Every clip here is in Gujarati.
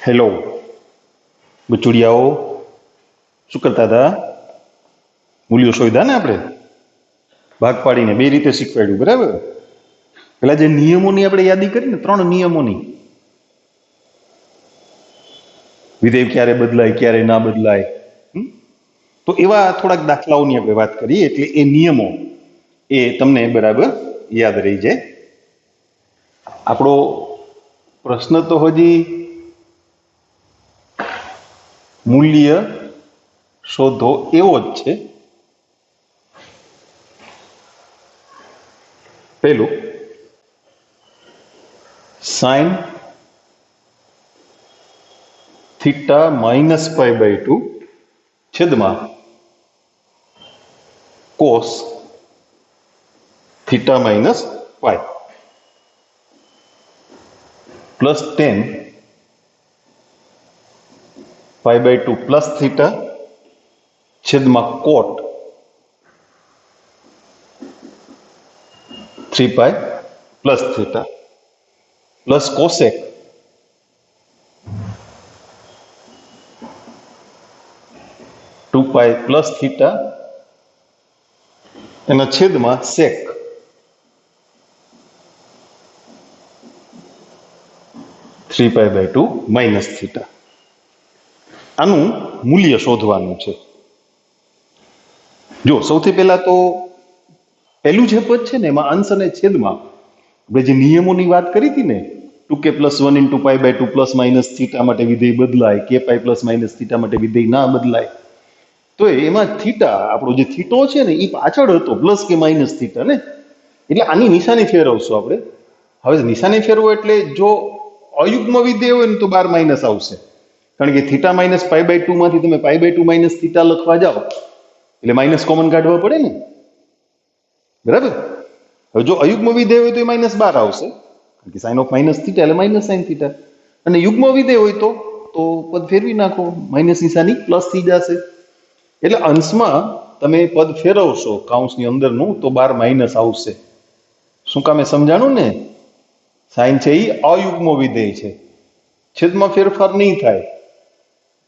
હેલો બચુડિયાઓ, શું કરતા હતા? મૂલ્યો શોધ્યા ને આપણે, ભાગ પાડીને બે રીતે શીખવાડ્યું, બરાબર? પેલા જે નિયમોની આપણે યાદી કરી ને, 3 નિયમોની, વિધેય ક્યારે બદલાય ક્યારે ના બદલાય, તો એવા થોડાક દાખલાઓની આપણે વાત કરીએ એટલે એ નિયમો એ તમને બરાબર યાદ રહી જાય. આપણો પ્રશ્ન તો હજી મૂલ્ય શોધો એવો જ છે. પેલું, સાઇન થીટા માઇનસ π/2 છેદમાં cos theta minus π plus 10 π/2 plus theta છેદમાં cot 3π plus theta plus cosec two pi plus theta એના છેદમાં સેક 3π/2 માઇનસ થીટા. આનું મૂલ્ય શોધવાનું છે. જો સૌથી પહેલા તો પહેલું જે પદ છે ને એમાં અંશ અને છેદમાં આપણે જે નિયમોની વાત કરી હતી ને, 2k + 1 × π/2 પ્લસ માઇનસ થીટા માટે વિધેય બદલાય, kπ પ્લસ માઇનસ થીટા માટે વિધેય ના બદલાય, તો એમાં થીટા આપણો જે થીટો છે ને એ પાછળ હતો પ્લસ કે માઇનસ થીટા ને, એટલે આની નિશાની ફેરવશું આપણે. હવે નિશાની ફેરવો એટલે જો અયુગ્મ વિધેય હોય ને તો 12 માઇનસ આવશે, કારણ કે થીટા માઇનસ π/2 માંથી તમે π/2 માઇનસ થીટા લખવા જાઓ એટલે માઇનસ કોમન કાઢવા પડે ને, બરાબર? હવે જો અયુગ્મ વિધેય હોય તો એ -12 આવશે, કારણ કે સાઇન ઓફ માઇનસ થીટા એટલે માઇનસ સાઇન થીટા, અને યુગ્મ વિધેય હોય તો પદ ફેરવી નાખો, માઇનસ નિશાની પ્લસ થઈ જશે. એટલે અંશમાં તમે પદ ફેરવશો કાઉન્સની અંદરનું તો 12 માઇનસ આવશે. શું કામે સમજાણું ને? સાઇન છે એ અયુગ્મ વિધેય છે, છેદમાં ફેરફાર નહીં થાય,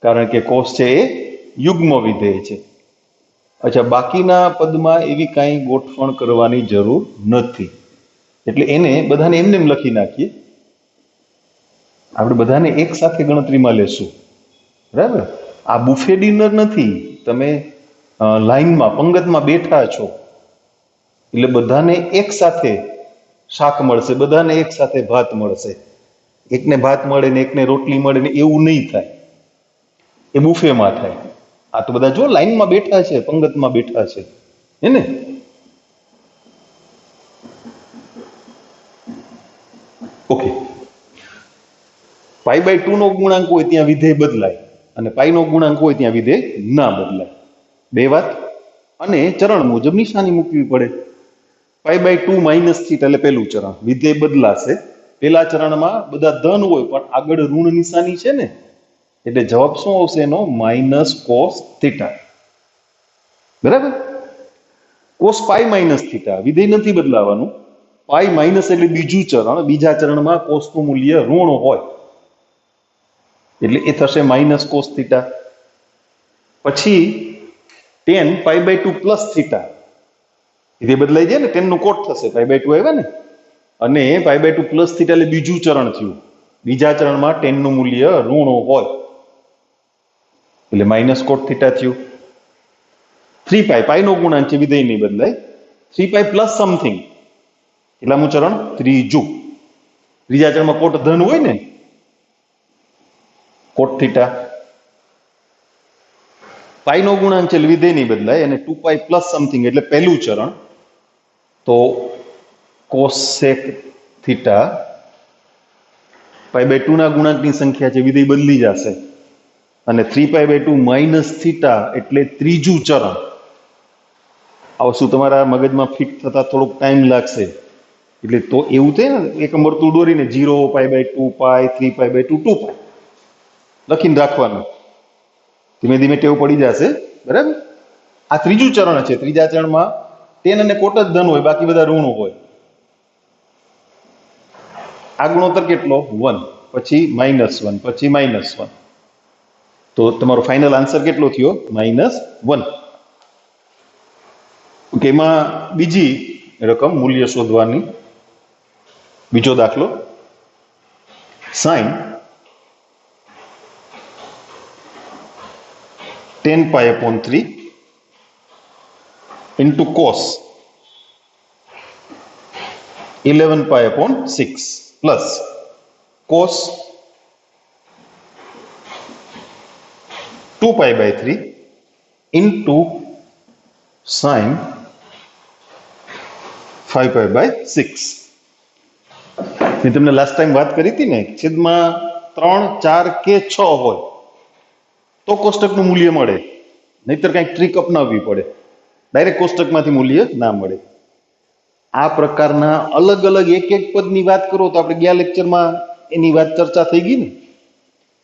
કારણ કે કોસ છે એ યુગ્મ વિધેય છે. અચ્છા, બાકીના પદમાં એવી કાંઈ ગોઠવણ કરવાની જરૂર નથી, એટલે એને બધાને એમને એમ લખી નાખીએ. આપણે બધાને એક સાથે ગણતરીમાં લેશું, બરાબર? આ બુફે ડિનર નથી, તમે લાઈનમાં પંગતમાં બેઠા છો એટલે બધાને એક સાથે શાક મળશે, બધાને એક સાથે ભાત મળશે. એકને ભાત મળે ને એકને રોટલી મળે ને એવું નહીં થાય, એ બુફેમાં થાય. આ તો બધા જો લાઈનમાં બેઠા છે, પંગતમાં બેઠા છે, હે ને? ઓકે, π/2 નો ગુણાંક હોય ત્યાં વિધેય બદલાય, અને π નો ગુણાંક હોય ત્યાં વિધેય ના બદલાય. બે વાત. અને ચરણ મુજબ નિશાની મૂકવી પડે. π/2 માઇનસ થીટા એટલે પહેલું ચરણ, વિધેય બદલાશે. પહેલા ચરણમાં બધા ધન હોય પણ આગળ ઋણ નિશાની છે ને, એટલે જવાબ શું આવશે એનો? માઇનસ કોસ થીટા, બરાબર? કોસ π માઇનસ થીટા, વિધેય નથી બદલાવાનું. π માઇનસ એટલે બીજું ચરણ, બીજા ચરણમાં કોસનું મૂલ્ય ઋણ હોય એટલે એ થશે માઇનસ કોસ થીટા. પછી 10 π/2 પ્લસ થીટા, વિધેય બદલાઈ જાય ને, 10 નું કોટ થશે, π/2 આવ્યા ને, અને π/2 પ્લસ થીટા એટલે બીજું ચરણ થયું. બીજા ચરણમાં 10 નું મૂલ્ય ઋણ હોય એટલે માઇનસ કોટ થીટા થયું. 3π, π નો ગુણાંક છે, વિધેય નહીં બદલાય. 3π પ્લસ સમથિંગ એટલામું ચરણ? ત્રીજું. ત્રીજા ચરણમાં કોટ ધન હોય ને, કોટ થીટા. π નો ગુણાંક છે વિધેય નહીં બદલાય, અને 2π પ્લસ સમથિંગ એટલે પહેલું ચરણ, તો કોસેક થીટા. π/2 ના ગુણાંકની સંખ્યા છે, વિધેય બદલી જશે, અને 3π/2 માઇનસ થીટા એટલે ત્રીજું ચરણ. આ વસ્તુ તમારા મગજમાં ફિટ થતા થોડોક ટાઈમ લાગશે, એટલે તો એવું થાય ને, એક વર્તુળ દોરીને 0 π/2 π 3π/2 2π લખીને રાખવાનું, ધીમે ધીમે ટેવ પડી જશે, બરાબર? આ ત્રીજું ચરણ છે. ત્રીજા ચરણમાં 10 અને કોટ જ ધન હોય, બાકી બધા ઋણ હોય. આ ગુણોત્તર કેટલો? 1. પછી -1 પછી -1, તો તમારો ફાઇનલ આન્સર કેટલો થયો? -1. ઓકે, એમાં બીજી રકમ મૂલ્ય શોધવાની. બીજો દાખલો, sin 10π/3 into cos 11π/6 plus cos 2π/3 into sin 5π/6. મેં તમને લાસ્ટ ટાઈમ વાત કરી હતી ને, છેદમાં 3, 4 કે 6 હોય તો કોષ્ટકનું મૂલ્ય મળે, નહીતર કંઈક ટ્રીક અપનાવવી પડે, ડાયરેક્ટ કોષ્ટકમાંથી મૂલ્ય ના મળે. આ પ્રકારના અલગ અલગ એક એક પદની વાત કરો તો આપણે ગયા લેક્ચરમાં એની વાત ચર્ચા થઈ ગઈ ને.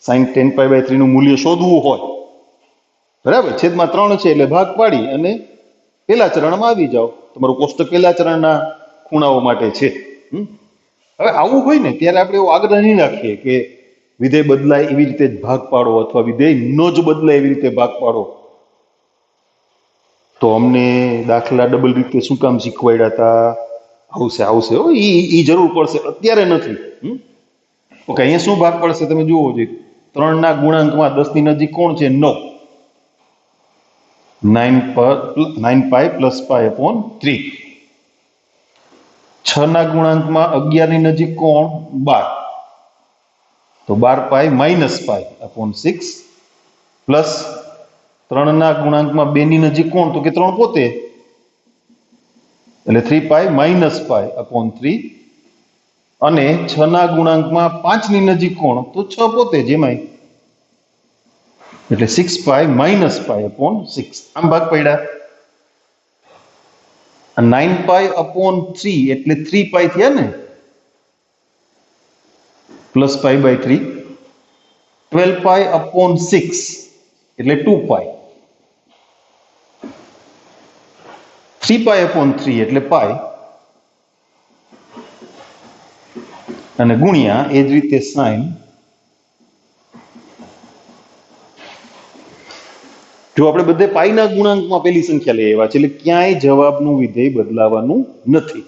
sin 10π/3 નું મૂલ્ય શોધવું હોય, બરાબર, છેદમાં 3 છે એટલે ભાગ પાડી અને પહેલા ચરણમાં આવી જાઓ. તમારું કોષ્ટક પહેલા ચરણના ખૂણાઓ માટે છે. હવે આવું હોય ને ત્યારે આપણે એવો આગ્રહ નહીં રાખીએ કે વિધેય બદલાય એવી રીતે જ ભાગ પાડો, અથવા વિધેય ન જ બદલાય એવી રીતે ભાગ પાડો. તો અમને દાખલા ડબલ રીતે શું કામ શીખવાડ્યા હતા? આવશે હો, ઈ જરૂર પડશે, અત્યારે નથી. ઓકે, અહીંયા શું ભાગ પડશે તમે જુઓ જોઈએ. 3 ના ગુણાંકમાં 10 ની નજીક કોણ છે? 9. 9π + π/3. 6 ના ગુણાંકમાં 11 ની નજીક કોણ? 12. તો 12π - π/6 પ્લસ 3 ના ગુણાંકમાં 2 ની નજીક કોણ? તો કે 3 પોતે, એટલે 3π - π/3. અને 6 ના ગુણાંકમાં 5 ની નજીક કોણ? તો 6 પોતે જેમાંય, એટલે 6π - π/6. આમ ભાગ પડ્યા. 9π/3 એટલે 3π થયા ને, પ્લસ π/3. 12π/6 એટલે 2π. 3π/3 એટલે π, અને ગુણ્યા એ જ રીતે sin. જો આપણે બધે પાઈના ગુણાંકમાં પેલી સંખ્યા લઈ આવ્યા છે, એટલે ક્યાંય જવાબનું વિધેય બદલાવાનું નથી,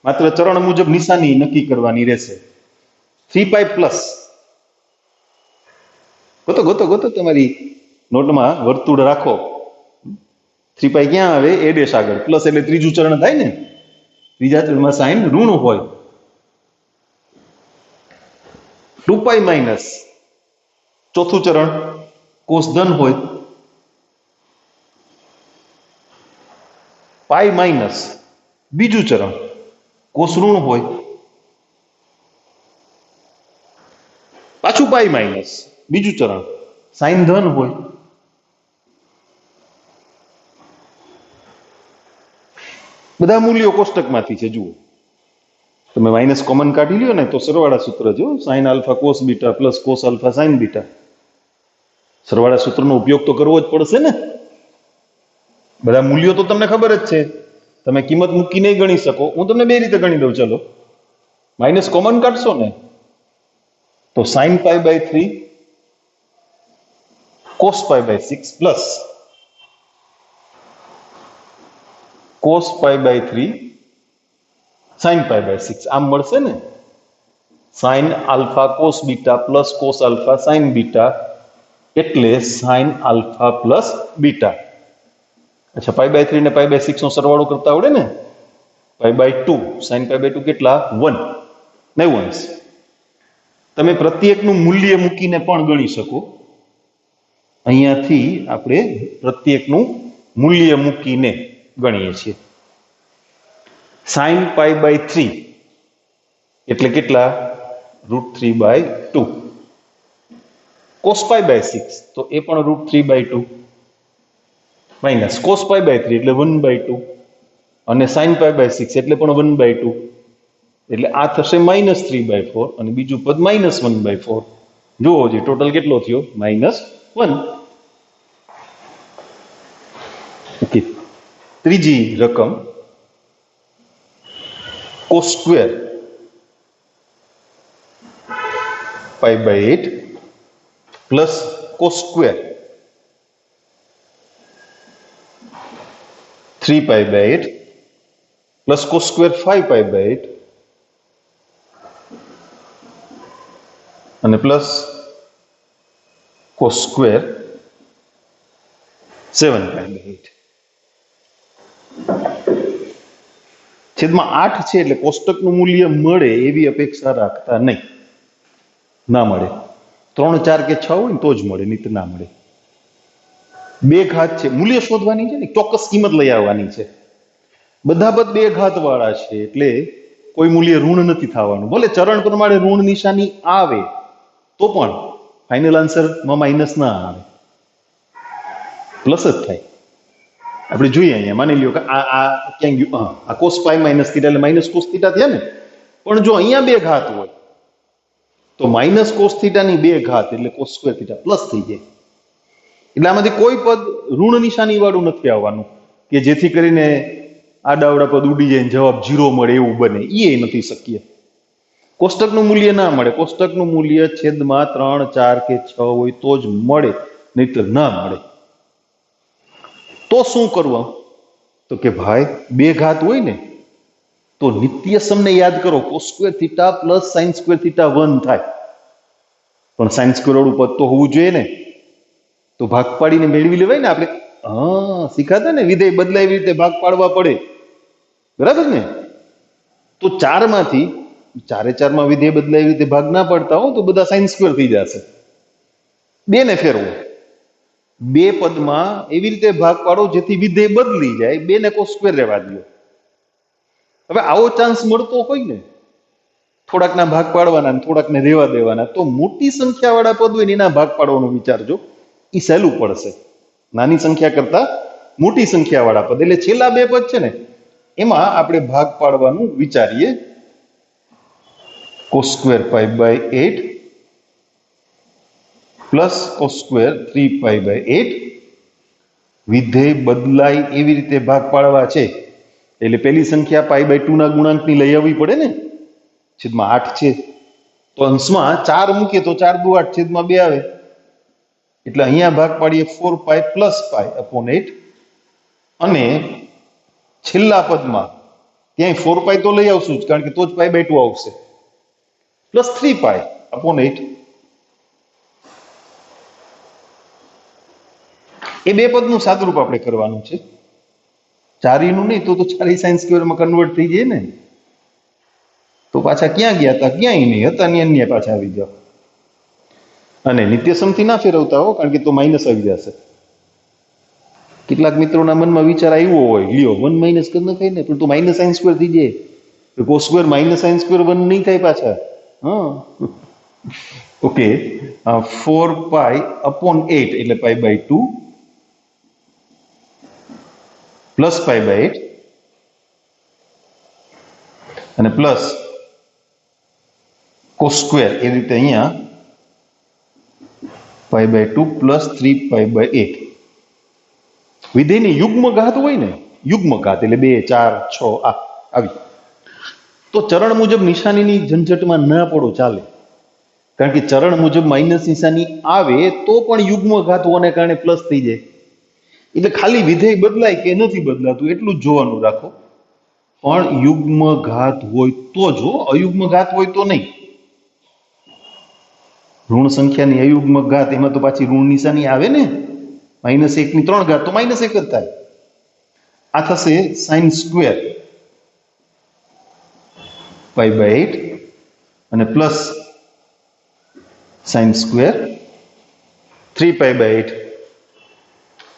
માત્ર ચરણ મુજબ નિશાની નક્કી કરવાની રહેશે. 3π પ્લસ, ગોતો તમારી નોટમાં વર્તુળ રાખો. 3π ક્યાં આવે? a' આગળ, પ્લસ એટલે ત્રીજું ચરણ થાય ને, ત્રીજા ચરણમાં સાઇન ઋણ હોય. 2π માઇનસ ચોથું ચરણ, કોસ ધન હોય. π માઇનસ બીજું ચરણ, કોસ ઋણ હોય. પાછું π માઇનસ બીજું ચરણ, સાઇન ધન હોય. બધા મૂલ્યો કોષ્ટકમાંથી છે. જુઓ, તમે માઇનસ કોમન કાઢી લ્યો ને તો સરવાળા સૂત્ર જો, sin α cos β plus cos α sin β. સરવાળા સૂત્રનો ઉપયોગ તો કરવો જ પડશે ને. બધા મૂલ્યો તો તમને ખબર જ છે, તમે કિંમત મૂકી નહીં ગણી શકો. હું તમને બે રીતે ગણી દઉં. ચલો, માઇનસ કોમન કાઢશો ને તો sin π/3 cos π/6 plus cos π/3 sin π/6 આમ મળશે ને. sin α cos β plus cos α sin β એટલે sin α પ્લસ β. અચ્છા, π/3 ને π/6 નો સરવાળો કરતા આવડે ને. π/2 sin π/2 કેટલા? 1. 9. તમે પ્રત્યેકનું મૂલ્ય મૂકીને પણ ગણી શકો. અહીંયાથી આપણે પ્રત્યેકનું મૂલ્ય મૂકીને ગણીએ છીએ. sin π/3 એટલે કેટલા? √3/2. cos π/6 તો એ પણ √3/2 માઇનસ cos π/3 એટલે 1/2, અને sin π/6 એટલે પણ 1/2, એટલે આ થશે -3/4 અને બીજું પદ -1/4. જુઓ જે ટોટલ કેટલો થયો? -1. ઓકે, ત્રીજી રકમ cos² π/8 plus cos square 3π/8 plus cos square 5π/8 અને પ્લસ કોસ સ્ક્વેર 7π/8 છેદમાં 8 છે એટલે કોષ્ટકનું મૂલ્ય મળે એવી અપેક્ષા રાખતા નહીં. ના મળે. 3, 4 કે 6 હોય ને તો જ મળે, નહીં તો ના મળે. બે ઘાત છે, મૂલ્ય શોધવાની છે ને, ચોક્કસ કિંમત લઈ આવવાની છે. બધા પદ બે ઘાત વાળા છે એટલે કોઈ મૂલ્ય ઋણ નથી થવાનું. ભલે ચરણ પ્રમાણે ઋણ નિશાની આવે તો પણ ફાઇનલ આન્સરમાં માઇનસ ના આવે, પ્લસ જ થાય. આપણે જોઈએ અહીંયા, માની લ્યો કે આ ક્યાં ગયું, આ કોસ પાઈ માઇનસ થીટા એટલે માઇનસ કોસ થીટા થયા ને. પણ જો અહીંયા બે ઘાત હોય તો માઇનસ કોસ થીટાની બે ઘાત એટલે કોસ સ્ક્વેર થીટા પ્લસ થઈ જાય. એટલે આમાંથી કોઈ પદ ઋણ નિશાની વાળું નથી આવવાનું કે જેથી કરીને આડાવડા પદ ઉડી જાય જવાબ 0 મળે એવું બને, એ નથી શક્ય. કોષ્ટકનું મૂલ્ય ના મળે, કોષ્ટકનું મૂલ્ય છેદમાં 3, 4 કે 6 હોય તો જ મળે, નહીતર ના મળે. તો શું કરવું? તો કે ભાઈ બે ઘાત હોય ને તો નિત્યસમને યાદ કરો, cos square theta plus sine square theta 1 થાય. પણ સાઇન સ્ક્વેર વાળું પદ તો હોવું જોઈએ ને, તો ભાગ પાડીને મેળવી લેવાય ને. આપણે શીખાતા ને, વિધેય બદલાય એવી રીતે ભાગ પાડવા પડે, બરાબર ને? તો 4 માંથી 4 માં વિધેય બદલાય એવી રીતે ભાગ ના પાડતા હો તો બધા સાઇન સ્ક્વેર થઈ જશે. 2 ને ફેરવો, બે પદમાં એવી રીતે ભાગ પાડો જેથી વિધેય બદલી જાય. 2 ને કોસ સ્ક્વેર રહેવા દો. હવે આવો ચાન્સ મળતો હોય ને, થોડાકના ભાગ પાડવાના થોડાકને રહેવા દેવાના, તો મોટી સંખ્યા વાળા પદ હોય એના ભાગ પાડવાનું વિચારજો, એ સહેલું પડશે. નાની સંખ્યા કરતા મોટી સંખ્યા વાળા પદ એટલે છેલ્લા બે પદ છે ને એમાં આપણે ભાગ પાડવાનું વિચારીએ. Cos square 5/8 plus cos square 3π/8. વિધેય બદલાય એવી રીતે ભાગ પાડવા છે એટલે પેલી સંખ્યા π/2 ના ગુણાંકની લઈ આવવી પડે ને. છેદમાં 8 છે તો અંશમાં 4 મૂકીએ તો 4 દુ 8 છેદમાં 2 આવે. એટલે અહીંયા ભાગ પાડીએ 4π પ્લસ π/8 અને છેલ્લા પદમાં ત્યાં 4π તો લઈ આવશું જ, કારણ કે તો જ π/2 આવશે, પ્લસ 3π/8. એ બે પદનું સાદુરૂપ આપણે કરવાનું છે, ચારીનું નહીં. તો ચારી સાઇન સ્ક્વેરમાં કન્વર્ટ થઈ જાય ને, તો પાછા ક્યાં ગયા હતા? ક્યાંય નહીં હતા, અન્ય પાછા આવી જાવ. અને નિત્યસમથી ના ફેરવતા હો, કારણ કે તો માઇનસ આવી જશે. કેટલાક મિત્રોના મનમાં વિચાર આવ્યો હોય, લ્યો 1 માઇનસ કરી નખાય ને, પણ તો માઇનસ સાઇન સ્ક્વેર થઈ જાય. Cos square minus sine square 1 નહીં થાય પાછા. ઓકે, 4π/8 એટલે π/2 પ્લસ π/8 અને પ્લસ કોસ સ્ક્વેર એ રીતે અહીંયા π/2 પ્લસ 3π/8. વિધેયની યુગ્મ ઘાત હોય ને, યુગ્મ ઘાત એટલે 2, 4, 6 આવી, તો ચરણ મુજબ નિશાનીની ઝંઝટમાં ના પડો, ચાલે. કારણ કે ચરણ મુજબ માઇનસ નિશાની આવે તો પણ યુગ્મ ઘાત હોવાને કારણે પ્લસ થઈ જાય. એટલે ખાલી વિધેય બદલાય કે નથી બદલાતું એટલું જ જોવાનું રાખો. પણ યુગ્મ ઘાત હોય તો જ, અયુગ્મ ઘાત હોય તો નહીં. ઋણ સંખ્યાની અયુગ્મ ઘાત એમાં તો પાછી ઋણ નિશાની આવે ને. -1 ની 3 ઘાત તો -1 જ થાય. આ થશે સાઇન સ્ક્વેર π/8 અને પ્લસ સાઇન સ્ક્વેર 3π/8.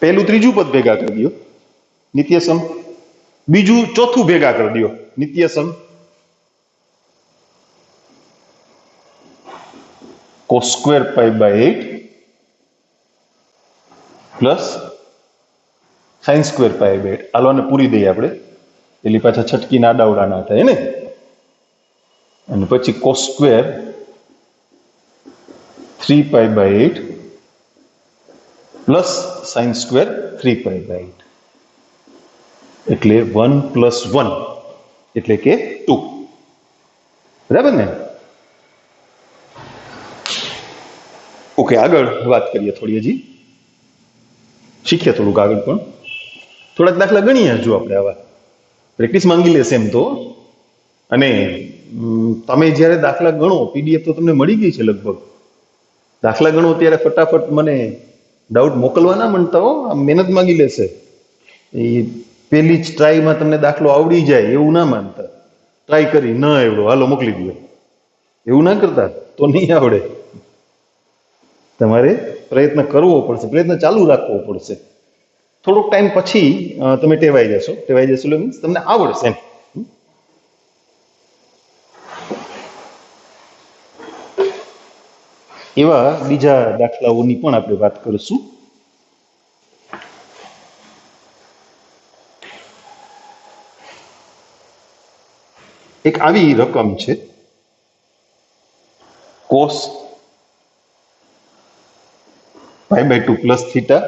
પહેલું ત્રીજું પદ ભેગા કરી દો, નિત્યસમ. બીજું ચોથું ભેગા કરી દો, નિત્યસમ. Cos square π/8 plus sine square π/8. આલોને પૂરી દઈએ આપણે, એટલે પાછા છટકીના આડાવડા ના થાય ને. અને પછી cos square 3π/8 plus sine square 3π/8 એટલે 1 + 1 એટલે કે 2. બરાબર ને? ઓકે, આગળ વાત કરીએ થોડી, હજી શીખીએ થોડુંક આગળ, પણ થોડાક દાખલા ગણીએ જો આપણે. આવા પ્રેક્ટિસ માંગી લેશે એમ તો. અને તમે જ્યારે દાખલા ગણો, પીડીએફ તો તમને મળી ગઈ છે લગભગ. દાખલા ગણો ત્યારે ફટાફટ મને ડાઉટ મોકલવા ના માંડતા હો, આમ મહેનત માંગી લેશે. એ પેલી જ ટ્રાયમાં તમને દાખલો આવડી જાય એવું ના માનતા. ટ્રાય કરી, ન આવડો, હાલો મોકલી દો, એવું ના કરતા, તો નહીં આવડે. તમારે પ્રયત્ન કરવો પડશે, પ્રયત્ન ચાલુ રાખવો પડશે. થોડોક ટાઈમ પછી તમે ટેવાઈ જશો એટલે મીન્સ તમને આવડશે એમ. એવા બીજા દાખલાઓની પણ આપણે વાત કરીશું. એક આવી રકમ છે, cos π/2 plus theta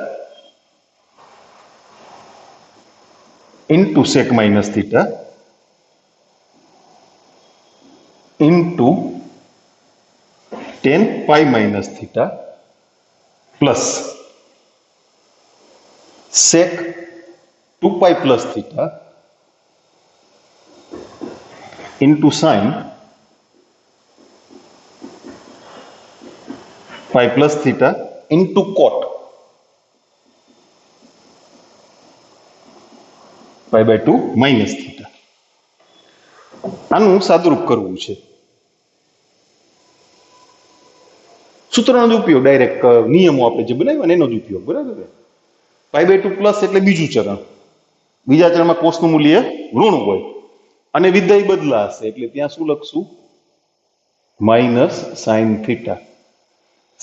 into sec minus theta into tan π minus theta plus sec 2π plus theta into sin π plus theta into cot π/2 minus theta. આનું સાદુરૂપ કરવું છે. સૂત્રનો જ ઉપયોગ, ડાયરેક્ટ નિયમો આપણે જે બનાવ્યા એનો જ ઉપયોગ, બરાબર. π/2 પ્લસ એટલે બીજું ચરણ. બીજા ચરણમાં કોસનું મૂલ્ય ઋણ હોય અને વિધેય બદલાશે, એટલે ત્યાં શું લખશું? Minus sine theta.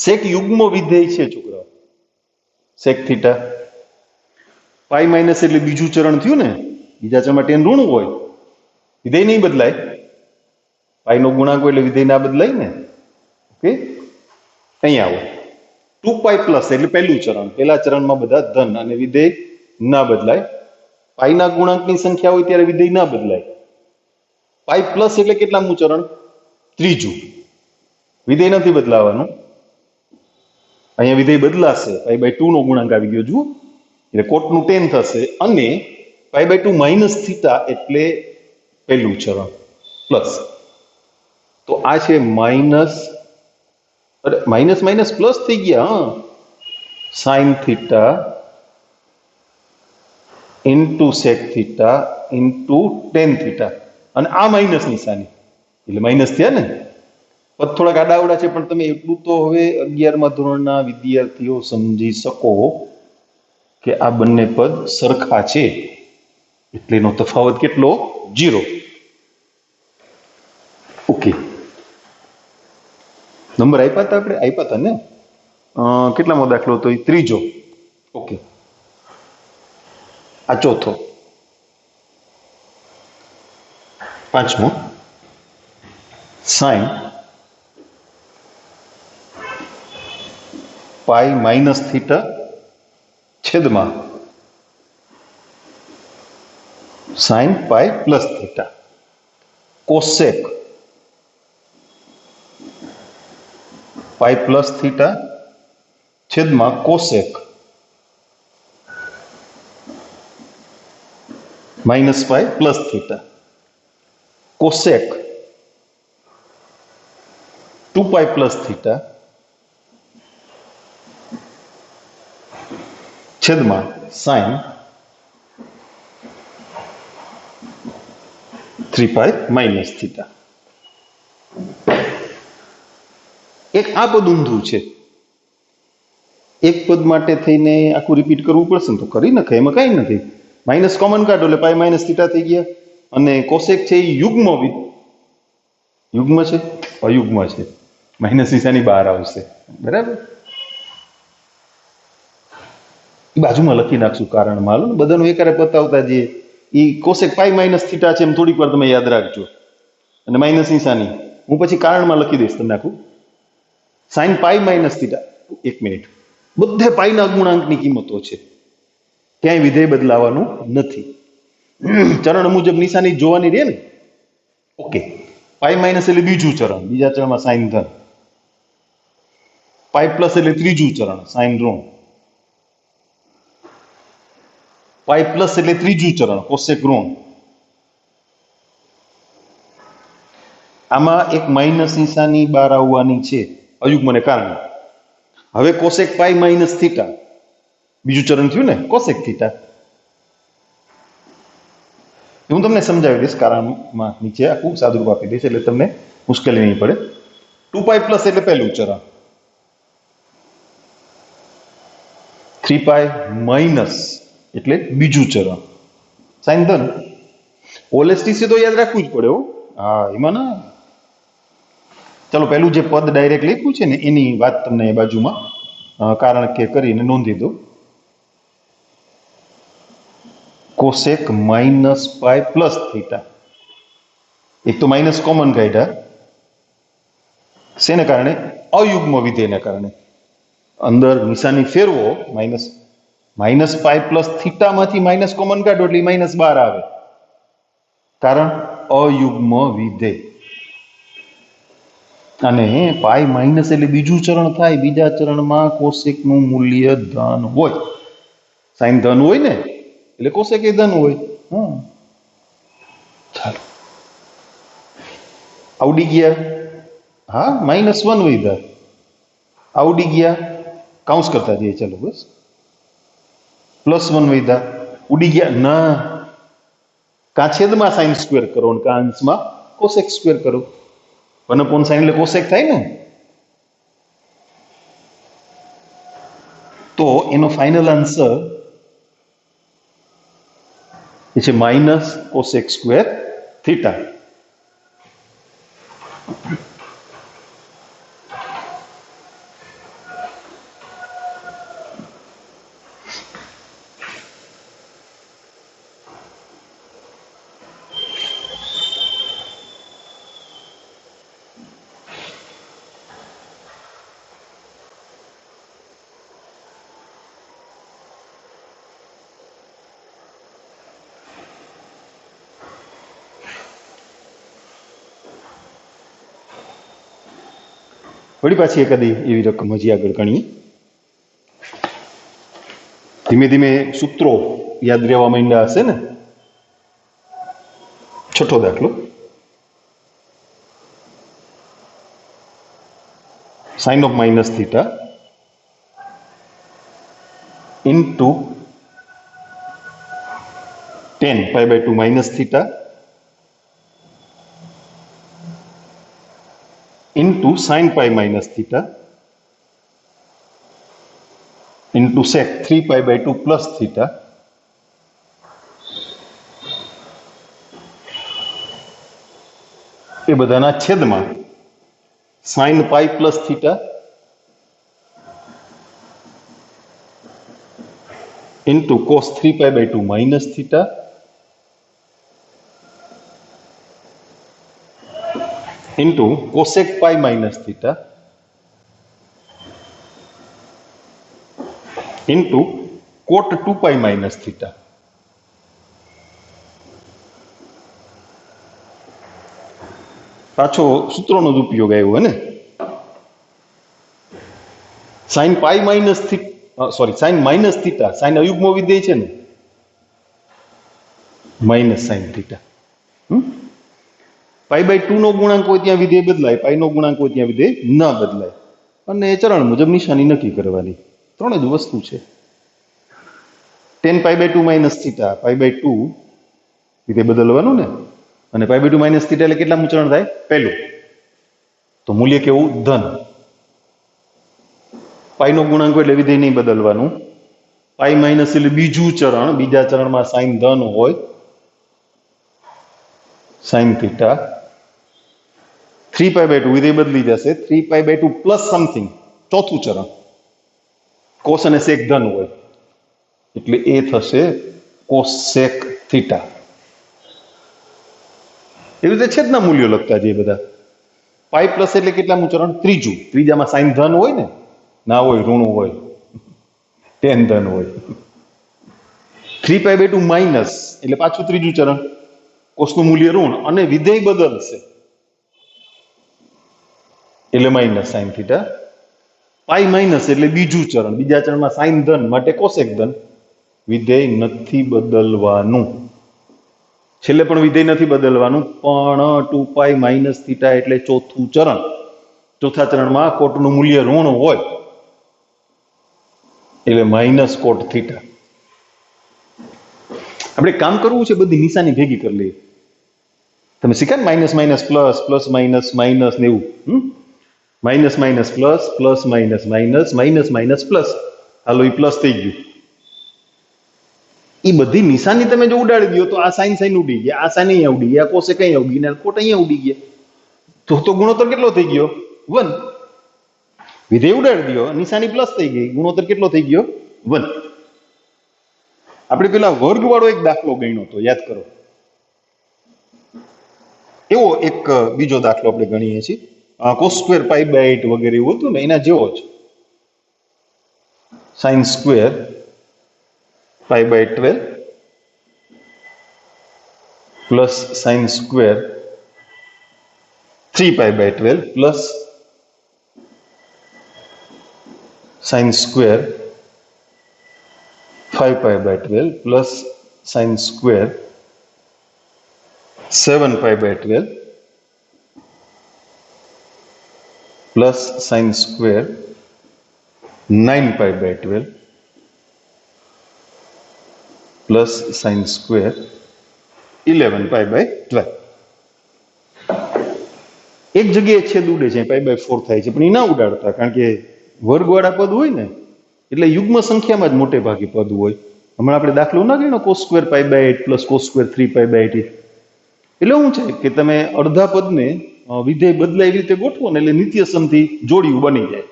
સેક યુગ્મ વિધેય છે છોકરાઓ, સેક થીટા. પાઈ માઇનસ એટલે બીજું ચરણ થયું ને, બીજા ચરણમાં ટેન ઋણ હોય, વિધેય નહીં બદલાય. પાઈનો ગુણાંક હોય એટલે વિધેય ના બદલાય ને. ઓકે, અહીંયા આવો. 2π પ્લસ એટલે પહેલું ચરણ, પહેલા ચરણમાં બધા ધન અને વિધેય ના બદલાય. પાઈના ગુણાંકની સંખ્યા હોય ત્યારે વિધેય ના બદલાય. પાઈ પ્લસ એટલે કેટલામું ચરણ? ત્રીજું. વિધેય નથી બદલાવાનું. અહીંયા વિધેય બદલાશે, π/2 નો ગુણાંક આવી ગયો જુઓ, એટલે કોટનું 10 થશે. અને π/2 માઇનસ થીટા એટલે પહેલું ચરણ પ્લસ. તો આ છે માઇનસ, અરે માઇનસ માઇનસ પ્લસ થઈ ગયા. હા, sine theta into sec theta into tan theta, અને આ માઇનસ નિશાની એટલે માઇનસ થયા ને. પદ થોડાક આડાવડા છે, પણ તમે એટલું તો હવે 11મા ધોરણના વિદ્યાર્થીઓ સમજી શકો કે આ બંને પદ સરખા છે, એટલે એનો તફાવત કેટલો? 0. ઓકે, નંબર આપ્યા હતા આપણે, આપ્યા હતા ને. કેટલામો દાખલો હતો? એ ત્રીજો. ઓકે, આ ચોથો. પાંચમો, સાઇન પાઈ માઇનસ થીટા છેદમાં sine pi plus theta, cosec pi plus theta છેદમાં cosec minus pi plus theta, cosec 2π plus theta છેદમાં સાઇન 3π માઇનસ થીટા. એક આ પદ ઊંધું છે, એક પદ માટે થઈને આખું રિપીટ કરવું પડશે ને, તો કરી નાખે, એમાં કઈ નથી. માઇનસ કોમન કાઢો એટલે પાઈ માઇનસ થીટા થઈ ગયા. અને કોસેક છે એ યુગ્મ છે, અયુગ્મ છે, માઇનસ નિશાની બહાર આવશે, બરાબર. બાજુમાં લખી નાખશું કારણમાં, હાલો બધાનું એકારે પતાવતા જઈએ. એ કોસેક પાઈ માઇનસ થીટા છે એમ થોડીક વાર તમે યાદ રાખજો, અને માઇનસ નિશાની હું પછી કારણમાં લખી દઈશ તમને આખું. સાઇન પાઈ માઇનસ થીટા, એક મિનિટ, બધે પાઈના ગુણાંકની કિંમતો છે, ક્યાંય વિધેય બદલાવાનું નથી. ચરણ મુજબ નિશાની જોવાની રહે ને. ઓકે, પાઈ માઇનસ એટલે બીજું ચરણ, બીજા ચરણમાં સાઇન ધન. પાઈ પ્લસ એટલે ત્રીજું ચરણ, સાઇન ઋણ. પાઈ પ્લસ એટલે ત્રીજું ચરણ, કોસેક ઋણ. આમાં એક માઇનસ નિશાની બહાર આવવાની છે અયુગ્મને કારણે. હવે કોસેક પાઈ માઇનસ થીટા, બીજું ચરણ થયું ને, કોસેક થીટા. હું તમને સમજાવી દઈશ, કારણમાં નીચે આખું સાદુરૂપ આપી દઈશ એટલે તમને મુશ્કેલી નહીં પડે. 2 પ્લસ એટલે પહેલું ચરણ, 3 માઇનસ એટલે બીજું ચરણ, સાઈન ધન. ઓએલએસટીસી તો યાદ રાખવું જ પડે હો. હા, એમાં ના. ચલો, પહેલું જે પદ ડાયરેક્ટ લખ્યું છે ને એની વાત તમને એ બાજુમાં કારણ કે કરીને નોંધી દો. Cosec minus pi plus theta. એક તો માઇનસ કોમન કાઢ્યા, શેને કારણે? અયુગ્મ વિધેયને કારણે. અંદર નિશાની ફેરવો, માઇનસ પાઈ પ્લસ થીટામાંથી માઇનસ કોમન કાઢો એટલે માઇનસ 12 આવે. કારણ અયુગ્મ વિધેય. અને પાઈ માઇનસ એટલે બીજું ચરણ થાય. બીજા ચરણમાં કોસેકનું મૂલ્ય ધન હોય. સાઈન ધન હોય ને એટલે કોસેક એ ધન હોય. હા, ચાલો આવડી ગયા. હા, -1 વધ્યા, આવડી ગયા. કાઉન્સ કરતા જઈએ, ચાલો બસ. +1 વધ્યા, ઉડી ગયા. ના, કાં છેદમાં સાઈન સ્ક્વેર કરો ને કાં અંશમાં કોસેક સ્ક્વેર કરો. 1/sin એટલે કોસેક થાય ને. તો એનો ફાઇનલ આન્સર એ છે માઇનસ કોસેક સ્ક્વેર થીટા. વળી પાછી એકાદી એવી રકમ હજી આગળ ગણીએ. ધીમે ધીમે સૂત્રો યાદ રહેવા માંડ્યા હશે ને. છઠ્ઠો દાખલો. Sine of minus theta into tan π/2 minus theta into sin pi minus theta into sec 3π/2 plus theta એ બધાના છેદમાં sin pi plus theta into cos 3π/2 minus theta into cosec pi minus theta into cot 2 pi minus theta. પાછો સૂત્રોનો જ ઉપયોગ આવ્યો ને. Sine pi minus sine minus theta, sine અયુગ્મ વિધેય છે ને, માઇનસ સાઇન થીટા. π/2 નો ગુણાંક હોય ત્યાં વિધેય બદલાય, પાઈ નો ગુણાંક હોય ત્યાં વિધેય ન બદલાય. અને ચરણ મુજબ નિશાની નક્કી કરવાની. ત્રણ જ વસ્તુ છે. tan π/2 માઇનસ થીટા, π/2 વિધેય બદલવાનું ને. અને π/2 માઇનસ થીટા એટલે કેટલામું ચરણ થાય? પહેલું. તો મૂલ્ય કેવું? ધન. પાઈ નો ગુણાંક હોય એટલે વિધેય નહીં બદલવાનું. પાઈ માઇનસ એટલે બીજું ચરણ, બીજા ચરણમાં સાઈન ધન હોય, સાઈન થીટા. 3π/2 વિધેય બદલી જશે, 3π/2 પ્લસ સમથિંગ, ચોથું ચરણ. કોસ અને સેક ધન હોય એટલે એ થશે કોસેક થીટા. એવી રીતે છેદના મૂલ્યો લખતા જઈએ બધા. પાઈ પ્લસ એટલે કેટલામું ચરણ? ત્રીજું. ત્રીજામાં સાઈન ધન હોય ને? ના હોય, ઋણ હોય, tan ધન હોય. 3π/2 માઇનસ એટલે પાછું ત્રીજું ચરણ, કોસનું મૂલ્ય ઋણ અને વિધેય બદલશે એટલે minus sine theta. Pi minus એટલે બીજું ચરણ, બીજા ચરણમાં સાઇન ધન માટે કોસેક ધન. વિધેય નથી બદલવાનું, છેલ્લે પણ વિધેય નથી બદલવાનું, પણ 2π માઇનસ થીટા એટલે ચોથું ચરણ. ચોથા ચરણમાં કોટનું મૂલ્ય ઋણ હોય એટલે માઇનસ કોટ થીટા. આપણે કામ કરવું છે, બધી નિશાની ભેગી કરી લઈએ. તમે શીખ્યા ને minus minus plus, plus minus minus ને એવું. Minus minus plus, plus minus minus, minus minus plus. હાલો એ પ્લસ થઈ ગયું. એ બધી નિશાની તમે જો ઉડાડી દો તો આ સાઈન સાઈન ઉડી ગયા, આ સાઈન અહીંયા ઉડી ગયા, કોસેક અહીંયા ઉડી ગયા, કોટ અહીંયા ઉડી ગયા. તો ગુણોત્તર કેટલો થઈ ગયો? 1. વિધેય ઉડાડી દો, નિશાની પ્લસ થઈ ગઈ, ગુણોત્તર કેટલો થઈ ગયો? 1. આપણે પેલા વર્ગવાળો એક દાખલો ગણ્યો તો, યાદ કરો. એવો એક બીજો દાખલો આપણે ગણીએ છીએ, cos સ્ક્વેર પાઈ બાય 8 વગેરે એવું હતું ને, એના જેવો જ. sin square pi by 12 plus sin square 3π by 12 plus sin square 5π by 12 plus sin square 7π by 12 plus sin square 9π by 12 plus sin square 11π by 12. એક જગ્યાએ છેદ ઉડે છે, પાઈ બાય 4 થાય છે, પણ એ ના ઉડાડતા, કારણ કે વર્ગવાળા પદ હોય ને એટલે યુગ્મ સંખ્યામાં જ મોટે ભાગે પદ હોય. હમણાં આપણે દાખલો ના ગયો cos square pi by 8 plus cos square 3π by 8. એટલે શું છે કે તમે અડધા પદને વિધેય બદલાય એવી રીતે ગોઠવો ને એટલે નિત્યસમથી જોડિયું બની જાય.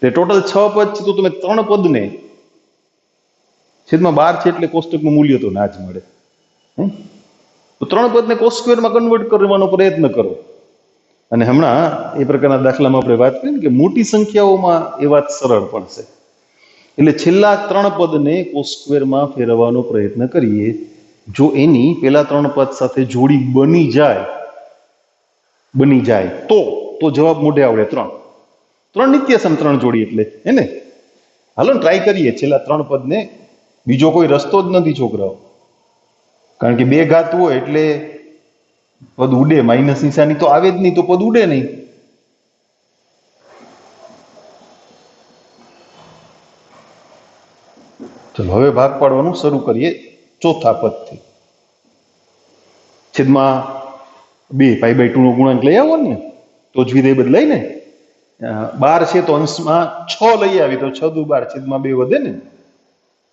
તે ટોટલ 6 પદ છે, તો તમે 3 પદને છેદમાં 12 છે એટલે કોષ્ટકનું મૂલ્ય તો ના જ મળે. તો 3 પદને cos સ્ક્વેરમાં કન્વર્ટ કરવાનો પ્રયત્ન કરો. અને હમણાં એ પ્રકારના દાખલામાં આપણે વાત કરી કે મોટી સંખ્યાઓમાં એ વાત સરળ પડશે. એટલે છેલ્લા 3 પદને cos સ્ક્વેરમાં ફેરવવાનો પ્રયત્ન કરીએ. જો એની પેલા 3 પદ સાથે જોડી બની જાય તો જવાબ મોઢે આવડે 3 નિત્યસમ 3 જોડી એટલે હે ને. હાલો ટ્રાય કરીએ છેલ્લા 3 પદને. બીજો કોઈ રસ્તો જ નથી છોકરાઓ, કારણ કે 2 ઘાત હોય એટલે પદ ઉડે, માઇનસ નિશાની તો આવે જ નહીં, તો પદ ઉડે નહીં. ચલો હવે ભાગ પાડવાનું શરૂ કરીએ ચોથા પદથી. છેદમાં 2 પાઈ બાય 2 નો ગુણાંક લઈ આવો ને તો જ વિધેય બદલાય ને. 12 છે તો અંશમાં 6 લઈ આવી તો 6 દુ 12, છેદમાં 2 વધે ને.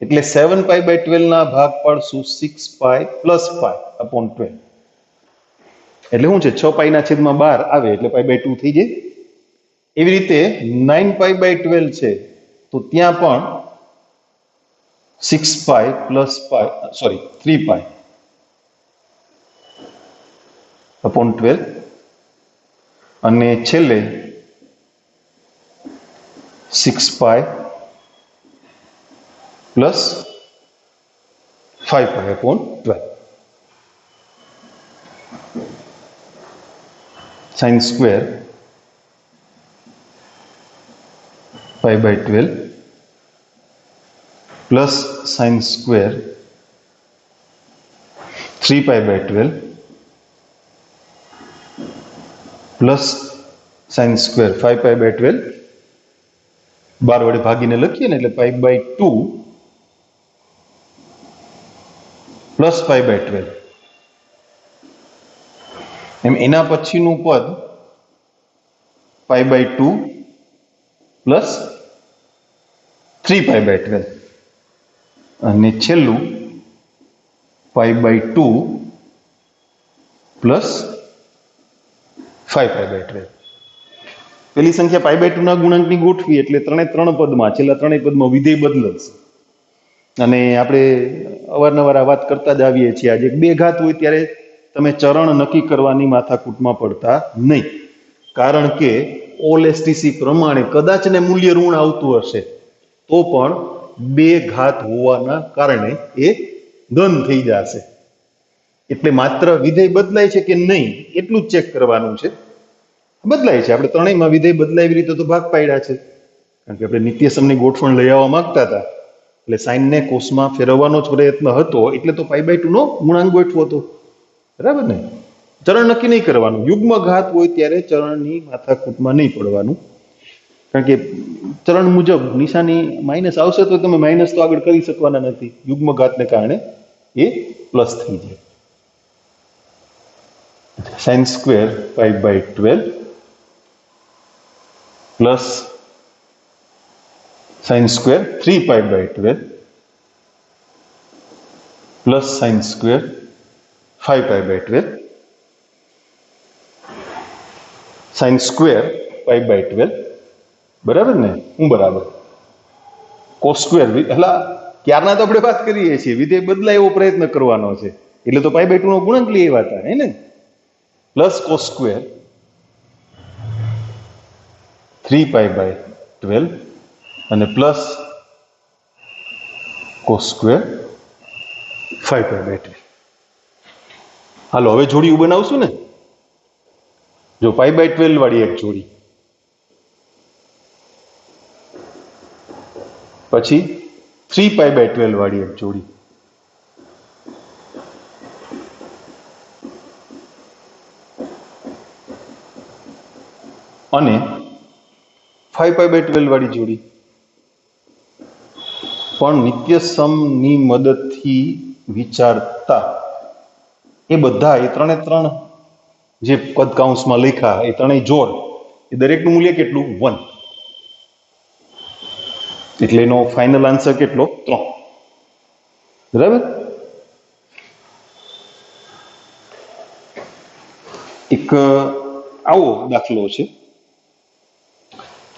એટલે 7π બાય 12 ના ભાગ પાડશું 6π પ્લસ 5 અપોન 12. એટલે શું છે 6π ના છેદમાં 12 આવે એટલે પાઈ બાય 2 થઈ જાય. એવી રીતે 9π બાય 12 છે તો ત્યાં પણ 6π પ્લસ 3π અપોન 12. અને છેલ્લે 6π plus 5π upon 12. sin square pi by 12 plus sin square 3π by 12 plus sin square 5π by 12. 12 વડે ભાગીને લખીએ ને એટલે pi by 2 plus pi by 12. એમ એના પછીનું પદ પાઈ બાય 2 પ્લસ 3π બાય 12 અને છેલ્લું પાઈ બાય 2 પ્લસ 5π બાય 12. પેલી સંખ્યા પાઈ બાય 2 ના ગુણાંકની ગોઠવી એટલે 3 પદમાં છેલ્લા 3 પદમાં વિધેય બદલાશે. અને આપણે અવારનવાર આ વાત કરતા જ આવીએ છીએ. આજે 2 ઘાત હોય ત્યારે તમે ચરણ નક્કી કરવાની માથાકૂટમાં પડતા નહીં, કારણ કે ઓએલએસટીસી પ્રમાણે કદાચ ને મૂલ્ય ઋણ આવતું હશે તો પણ 2 ઘાત હોવાના કારણે એ ધન થઈ જશે. એટલે માત્ર વિધેય બદલાય છે કે નહીં એટલું જ ચેક કરવાનું છે. બદલાય છે, આપણે ત્રણેયમાં વિધેય બદલાય એવી રીતે તો ભાગ પાડ્યા છે. કારણ કે આપણે નિત્યસમની ગોઠવણ લઈ આવવા માંગતા હતા, એટલે સાઈનને કોસમાં ફેરવવાનો જ પ્રયત્ન હતો, એટલે તો π/2 નો ગુણાંક ગોઠવો હતો, બરાબર ને? ચરણ નક્કી નહીં કરવાનું, યુગ્મ ઘાત હોય ત્યારે ચરણની માથાકૂટમાં નહીં પડવાનું, કારણ કે ચરણ મુજબ નિશાની માઇનસ આવશે તો તમે માઇનસ તો આગળ કરી શકવાના નથી, યુગ્મ ઘાતને કારણે એ પ્લસ થઈ જાય. sin² π/12 plus sin² 3π/12 plus sin² 5π/12 sin² π/12, બરાબર ને? હું બરાબર cos², એટલે ક્યારના તો આપણે વાત કરીએ છીએ, વિધેય બદલાય એવો પ્રયત્ન કરવાનો છે, એટલે તો π/2 નો ગુણાંક લઈ આવ્યા હતા, હે ને? પ્લસ cos² 3π/12 અને પ્લસ cos² 5π/12. હાલો હવે જોડીયું બનાવશું ને. જો π/12 વાળી એક જોડી, પછી 3π/12 વાળી એક જોડી, અને 5π/12 વાળી જોડી. પણ નિત્યસમની મદદથી વિચારતા એ બધા એ ત્રણે ત્રણ જે પદ કૌંસમાં લખ્યા એ ત્રણેય જોડ, એ દરેકનું મૂલ્ય કેટલું? 1. એટલે એનો ફાઇનલ આન્સર કેટલો? 3. બરાબર? એક આવો દાખલો છે,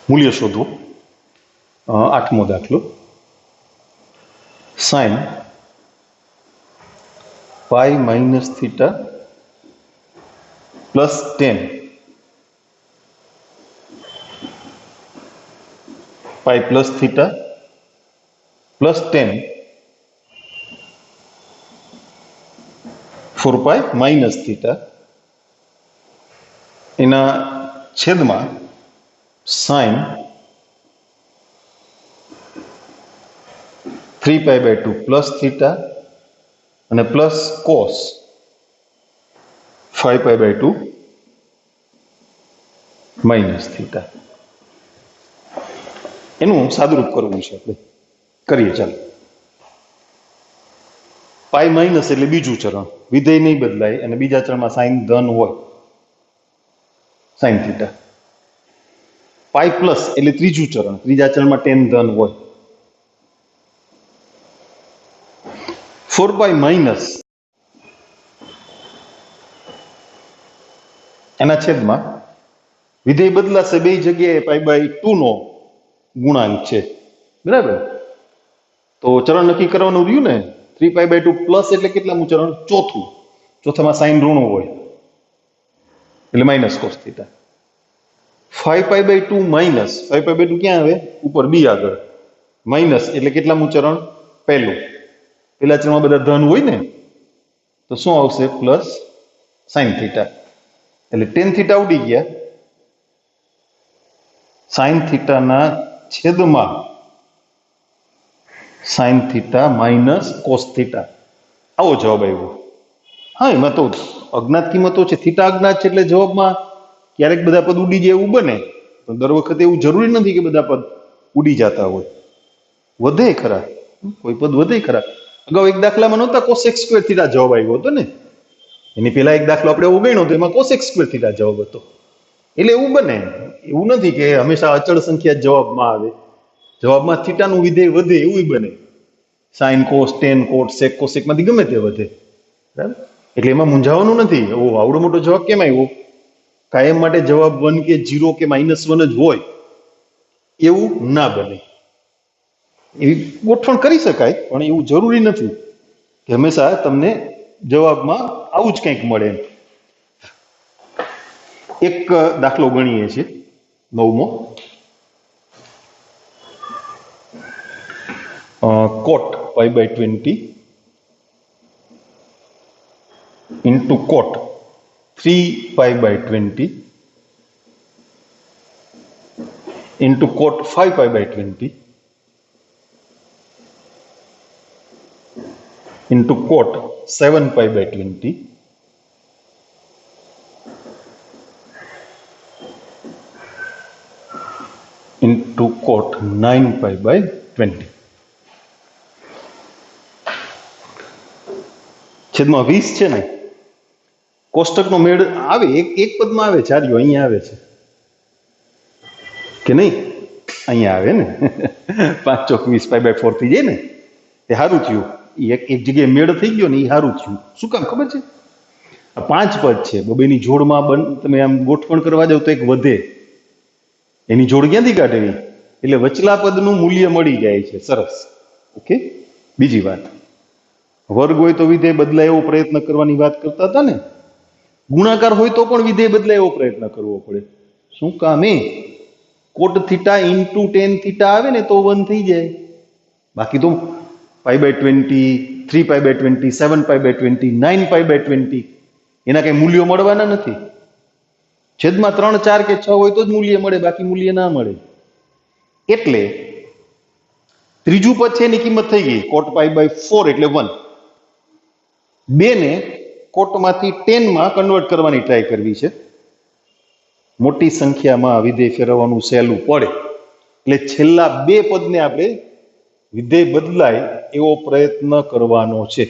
મૂલ્ય શોધવો. 8મો દાખલો. sin π - θ પ્લસ 10 π પ્લસ θ પ્લસ 10 4π - θ એના છેદમાં sin 3π/2 પ્લસ θ અને પ્લસ cos 5π/2 માઇનસ θ. એનું સાદુરૂપ કરવું છે, આપણે કરીએ. ચાલો. પાઈ માઇનસ એટલે બીજું ચરણ, વિધેય નહીં બદલાય, અને બીજા ચરણમાં સાઇન ધન હોય, sin θ. પાઈ પ્લસ એટલે ત્રીજું ચરણ, ત્રીજા ચરણમાં tan ધન હોય. 4π માઇનસ એના છેદમાં વિધેય બદલાશે, બે જગ્યાએ π/2 નો ગુણાંક છે, બરાબર? તો ચરણ નક્કી કરવાનું રહ્યું ને. 3π/2 પ્લસ એટલે કેટલામું ચરણ? ચોથું. ચોથામાં સાઈન ઋણ હોય એટલે માઇનસ cos θ. 5π/2 માઇનસ 5π/2 ક્યાં આવે? ઉપર બી આગળ. માઇનસ એટલે કેટલામું ચરણ? પહેલું. પેલા ચરણમાં બધા ધન હોય ને, તો શું આવશે? Plus sin θ. એટલે tan θ ઉડી ગયા, sin θ ના છેદમાં sin θ માઇનસ cos θ. આવો જવાબ આવ્યો. હા, એમાં તો અજ્ઞાત કિંમતો છે, θ અજ્ઞાત છે, એટલે જવાબમાં ક્યારેક બધા પદ ઉડી જાય એવું બને, પણ દર વખતે એવું જરૂરી નથી કે બધા પદ ઉડી જતા હોય. વધે ખરા, કોઈ પદ વધે ખરા. અગાઉ એક દાખલામાં નહોતા cosec² θ જવાબ આવ્યો હતો ને, એની પેલા એક દાખલો આપણે એવું ગણ્યો તો એમાં cosec² θ જવાબ હતો. એટલે એવું બને, એવું નથી કે હંમેશા અચળ સંખ્યા જવાબમાં આવે. જવાબમાં થીટાનું વિધેય વધે એવું બને. સાઇન કોસ, ટેન કોટ, સેક કોસેક માંથી ગમે તે વધે, બરાબર? એટલે એમાં મૂંઝાવાનું નથી. આવડો મોટો જવાબ કેમ આવ્યો? કાયમ માટે જવાબ 1 કે 0 કે -1 જ હોય એવું ના બને. એવી ગોઠવણ કરી શકાય, પણ એવું જરૂરી નથી કે હંમેશા તમને જવાબમાં આવું જ કંઈક મળે. એક દાખલો ગણીએ છીએ, 9મો. cot π/20 into cot 3π/20 into cot 5 pi by 20 into cot 7 pi by 20 into cot 9 pi by 20 છેદમાં 20 છે ને કોષ્ટકનો મેળ આવે એક પદમાં આવે છે આર્યો અહીંયા આવે છે કે નહીં અહીંયા આવે ને 5 ચોક 20 પાઈ બાય 4 થઈ જાય ને તે સારું થયું એક જગ્યાએ મેળ થઈ ગયો ને એ સારું થયું શું કામ ખબર છે આ 5 પદ છે બબેની જોડમાં તમે આમ ગોઠવણ કરવા જાવ તો એક વધે એની જોડ ક્યાંથી કાઢવી એટલે વચલા પદનું મૂલ્ય મળી જાય છે સરસ ઓકે બીજી વાત વર્ગ હોય તો વિધેય બદલાય એવો પ્રયત્ન કરવાની વાત કરતા હતા ને ગુણાકાર હોય તો પણ વિધેય બદલાય એવો પ્રયત્ન કરવો પડે શું કામ cot theta into tan theta આવે ને તો 1 થઈ જાય બાકી તો pi by 20 3 pi by 20 7 pi by 20 9 pi by 20 એના કઈ મૂલ્યો મળવાના નથી છેદમાં 3 4 કે 6 હોય તો જ મૂલ્ય મળે બાકી મૂલ્ય ના મળે એટલે ત્રીજું પદ છે એની કિંમત થઈ ગઈ કોટ પાઈ બાય 4 એટલે 1 બે ને કોટમાંથી 10 માં કન્વર્ટ કરવાની ટ્રાય કરવી છે મોટી સંખ્યામાં વિધેય ફેરવવાનું સહેલું પડે એટલે છેલ્લા બે પદને આપણે વિધેય બદલાય એવો પ્રયત્ન કરવાનો છે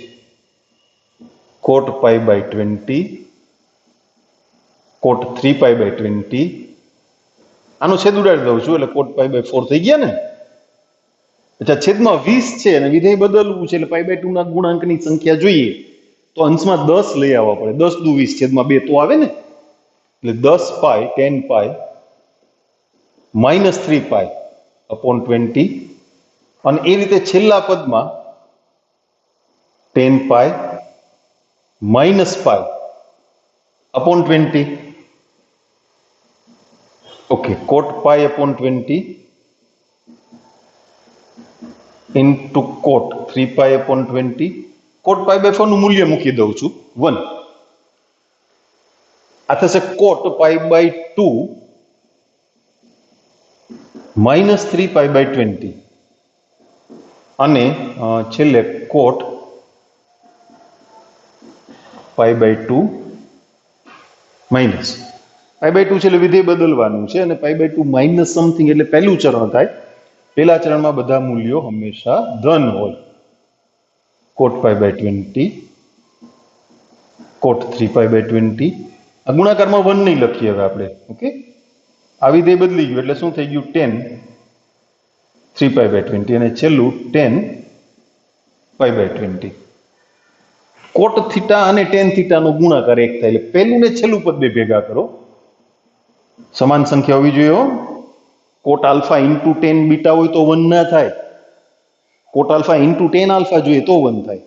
કોટ pi by 20 coat 3 pi by 20 આનો છેદ ઉડાડી દઉં છું એટલે કોટ પાઈ બાય 4 થઈ ગયા ને અચ્છા છેદમાં 20 છે અને વિધેય બદલવું છે એટલે પાઈ બાય 2 ના ગુણાંકની સંખ્યા જોઈએ તો અંશમાં 10 લઈ આવવા પડે 10 દુ 20 છેદમાં 2 તો આવે ને એટલે 10 પાઈ 10 પાઈ માઇનસ 3 પાઈ અપોન 20 અને એ રીતે છેલ્લા પદમાં 10 pi minus pi upon 20 okay cot pi upon 20 into cot 3 pi upon 20 cot pi by 4 નું મૂલ્ય મૂકી દઉં છું 1 આ થશે cot pi by 2 minus 3 pi by 20 અને છેલ્લે cot pi by 2 minus pi by 2 છે એટલે વિધેય બદલવાનું છે અને પાઈ બાય 2 માઇનસ સમથિંગ એટલે પહેલું ચરણ થાય પહેલા ચરણમાં બધા મૂલ્યો હંમેશા ધન હોય કોટ pi by 20 coat 3 pi by 20 આ ગુણાકારમાં 1 નહીં લખીએ હવે આપણે ઓકે આ વિધેય બદલી ગયું એટલે શું થઈ ગયું 10 3 પાઈ બાય 20 અને છેલ્લું 10 પાઈ બાય 20 કોટ થીટા અને ટેન થીટાનો ગુણાકાર એક થાય એટલે પહેલું ને છેલ્લું પદ બે ભેગા કરો સમાન સંખ્યા હોવી જોઈએ કોટ આલ્ફા ઇન્ટુ 10 બીટા હોય તો 1 ના થાય કોટ આલ્ફા ઇન્ટુ 10 આલ્ફા જોઈએ તો 1 થાય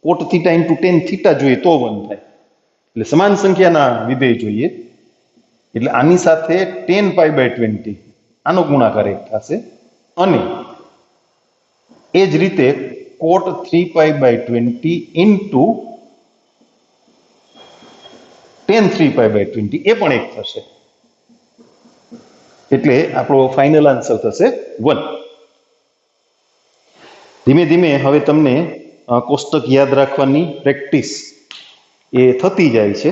કોટ થીટા ઇન્ટુ 10 થીટા જોઈએ તો 1 થાય એટલે સમાન સંખ્યાના વિધેય જોઈએ એટલે આની સાથે 10 પાઈ બાય 20 આનો ગુણાકાર એક થશે અને એ જ રીતે cot 3 pi by 20 into 10 3 pi by 20 એ પણ એક થશે એટલે આપણો ફાઇનલ આન્સર થશે 1 ધીમે ધીમે હવે તમને કોષ્ટક યાદ રાખવાની પ્રેક્ટિસ એ થતી જાય છે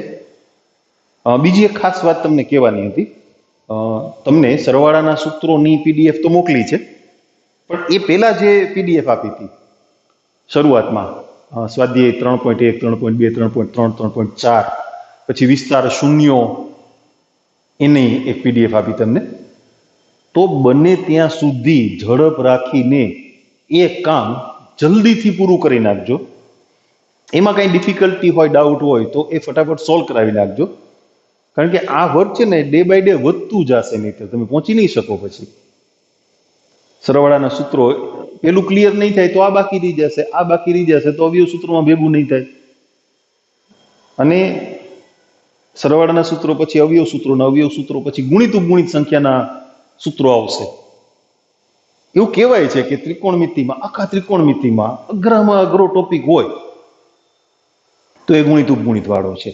બીજી એક ખાસ વાત તમને કહેવાની હતી તમને સરવાળાના સૂત્રોની પીડીએફ તો મોકલી છે પણ એ પહેલા જે પીડીએફ આપી હતી શરૂઆતમાં સ્વાધ્યાય 3.1 3.2 3.3 3.4 પછી વિસ્તાર શૂન્યો એની એક પીડીએફ આપી તમને તો બને ત્યાં સુધી ઝડપ રાખીને એ કામ જલ્દીથી પૂરું કરી નાખજો એમાં કઈ ડિફિકલ્ટી હોય ડાઉટ હોય તો એ ફટાફટ સોલ્વ કરાવી નાખજો કારણ કે આ વર્ક છે ને ડે બાય ડે વધતું જશે નહીં તો તમે પહોંચી નહીં શકો પછી સરવાળાના સૂત્રો પેલું ક્લિયર નહીં થાય તો આ બાકી રહી જશે આ બાકી રહી જશે તો અવયવ સૂત્રોમાં ભેગું નહીં થાય અને સરવાળાના સૂત્રો પછી અવયવ સૂત્રો પછી ગુણિત ઉપગુણિત સંખ્યાના સૂત્રો આવશે એવું કહેવાય છે કે ત્રિકોણમિતિમાં આખા ત્રિકોણમિતિમાં અઘરામાં અઘરો ટોપિક હોય તો એ ગુણિત ઉપગુણિત વાળો છે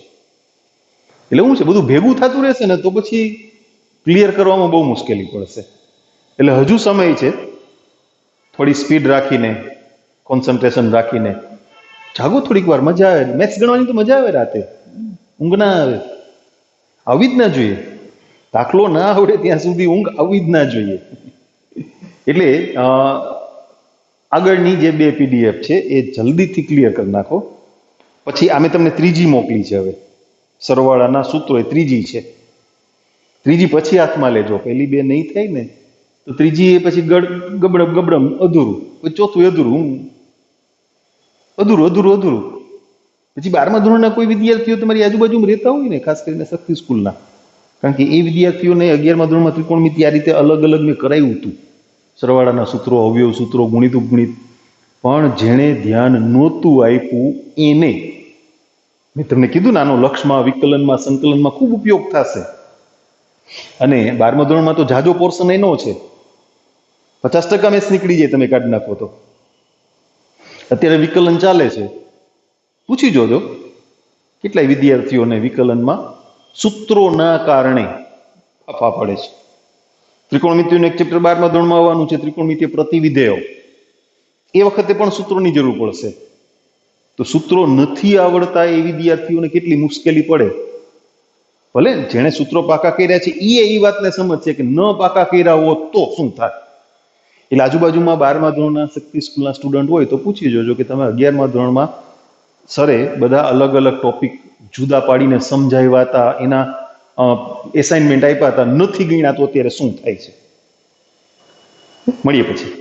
એટલે શું છે બધું ભેગું થતું રહેશે ને તો પછી ક્લિયર કરવામાં બહુ મુશ્કેલી પડશે એટલે હજુ સમય છે, થોડી સ્પીડ રાખીને, કોન્સન્ટ્રેશન રાખીને જાગો, થોડીક વાર મજા આવે. મેથ્સ ગણવાની તો મજા આવે, રાતે ઊંઘ ના આવે, આવી જ ના જોઈએ. દાખલો ના આવડે ત્યાં સુધી ઊંઘ આવી જ ના જોઈએ. એટલે આગળની જે 2 PDF છે એ જલ્દીથી ક્લિયર કરી નાખો. પછી આમે તમને ત્રીજી મોકલી છે. હવે સરવાળાના સૂત્રો એ ત્રીજી છે. ત્રીજી પછી હાથમાં લેજો, પહેલી 2 નહીં થાય ને તો ત્રીજી એ પછી ગબડમ ગબડમ અધૂરું, પછી ચોથું અધૂરું, અધૂરું. પછી 12મા ધોરણના કોઈ વિદ્યાર્થીઓ તમારી આજુબાજુમાં રહેતા હોય ને, ખાસ કરીને શક્તિ સ્કૂલના, કારણ કે એ વિદ્યાર્થીઓને 11મા ધોરણમાં ત્રિકોણમિતિ આ રીતે અલગ અલગ મેં કરાવ્યું હતું, સરવાળાના સૂત્રો, અવયવ સૂત્રો, ગુણિત ઉપગુણિત. પણ જેણે ધ્યાન નહોતું આપ્યું એને મેં તમને કીધું ને, આનો લક્ષમાં, વિકલનમાં, સંકલનમાં ખૂબ ઉપયોગ થશે. અને 12મા ધોરણમાં તો જાજો પોર્શન એનો છે, 50% મેથ્સ નીકળી જાય તમે કાઢી નાખો તો. અત્યારે વિકલન ચાલે છે, પૂછી જોજો કેટલાય વિદ્યાર્થીઓને વિકલનમાં સૂત્રોના કારણે ફાફા પડે છે. ત્રિકોણમિતિનું એક ચેપ્ટર 12મા ધોરણમાં આવવાનું છે, ત્રિકોણમિતિય પ્રતિવિધેયો. એ વખતે પણ સૂત્રોની જરૂર પડશે. તો સૂત્રો નથી આવડતા એ વિદ્યાર્થીઓને કેટલી મુશ્કેલી પડે. ભલે જેણે સૂત્રો પાકા કર્યા છે એ વાતને સમજશે કે ન પાકા કર્યા હોત તો શું થાય. એટલે આજુબાજુમાં 12મા ધોરણના શક્તિ સ્કૂલના સ્ટુડન્ટ હોય તો પૂછી જોજો કે તમે 11મા ધોરણમાં સરે બધા અલગ અલગ ટોપિક જુદા પાડીને સમજાવ્યા હતા, એના એસાઇનમેન્ટ આપ્યા હતા, નથી ગણ્યા તો અત્યારે શું થાય છે. મળીએ પછી.